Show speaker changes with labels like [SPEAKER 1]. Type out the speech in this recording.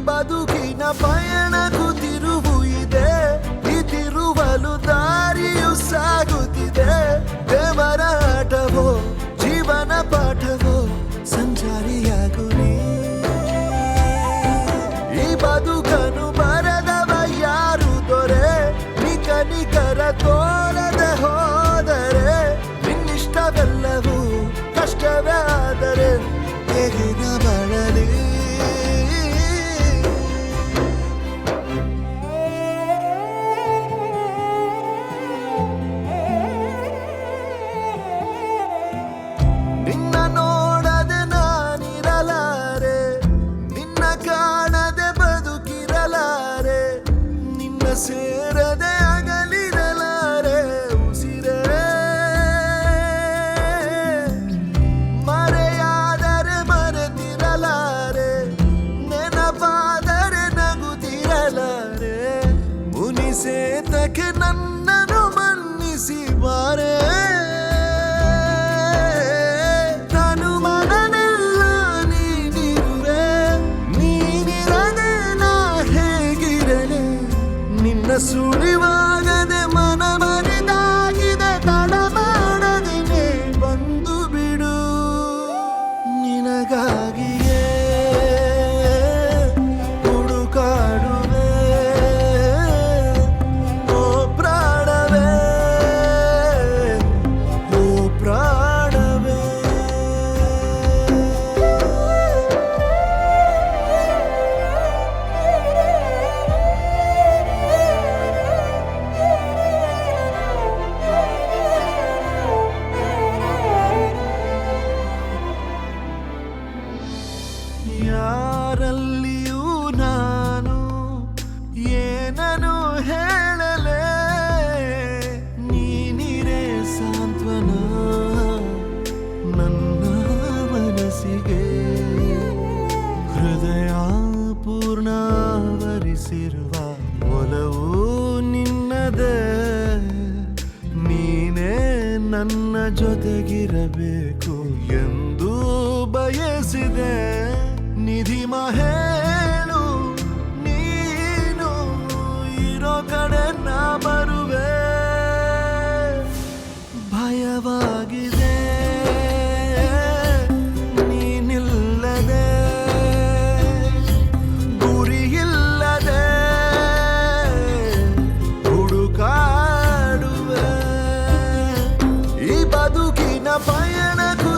[SPEAKER 1] ಬದುಕಿನ ಪಯಣಕ್ಕೂ ತಿರುವು ಇದೆ, ಈ ತಿರುವಲು ದಾರಿಯು ಸಾಗುತ್ತಿದೆ. ದೇವರ ಆಟವೋ ಜೀವನ ಪಾಠವೋ ಸಂಚಾರಿಯಾಗು ನೀ. ಈ ಬದುಕನು ಬರೆದವ ಯಾರು ದೊರೆ, ನಿಕನಿಕರ ತೋರದೆ ಹೋದರೆ ನಿನ್ನಿಷ್ಟವೆಲ್ಲವೂ ಕಷ್ಟವೇ ಆದರೆ ಹೇಗಿನ ಬಳಲಿ. ನಿನ್ನ ನೋಡದೆ ನಾನಿರಲಾರೆ, ನಿನ್ನ ಕಾಣದೆ ಬದುಕಿರಲಾರೆ, ನಿನ್ನ ಸೇರದೆ ಅಗಲಿರಲಾರೆ ಉಸಿರೇ. ಮರೆಯಾದರೆ ಮರೆತಿರಲಾರೆ, ನೆನಪಾದರೆ ನಗುತ್ತಿರಲಾರೆ. ಮುನಿಸೇತಕ್ಕೆ ನನ್ನನ್ನು ಮನ್ನಿಸಿ ಬಾರೆ. ಸುಳಿವಾಗದೆ ಮನ ಮನೆದಾಗಿದೆ, ತಡ ಮಾಡದೆ ಬಂದು ಬಿಡು. ನಿನಗಾಗಿಯೇ ಹುಡುಕಾಡುವೆ ಓ ಪ್ರಾಣವೇ, ಓ ಪ್ರಾಣವೇ. ಯಾರಲ್ಲಿಯೂ ನಾನು ಏನನು ಹೇಳಲೇ, ನೀನಿರೇ ಸಾಂತ್ವನ ನನ್ನ ಮನಸ್ಸಿಗೆ. ಹೃದಯ ಪೂರ್ಣವರಿಸಿರುವ ಒಲವು ನಿನ್ನದೇ, ನೀನೇ ನನ್ನ ಜೊತೆಗಿರಬೇಕು ಎಂದು ಬಯಸಿದೆ. ನಿಧಿ ಮಹೇಳು ನೀನು ಇರೋ ಕಡೆ ನಾ ಬರುವೆ. ಭಯವಾಗಿದೆ ನೀನಿಲ್ಲದೆ, ಗುರಿಯಿಲ್ಲದೆ ಹುಡುಕಾಡುವೆ. ಈ ಬದುಕಿನ ಪಯಣಕ್ಕೂ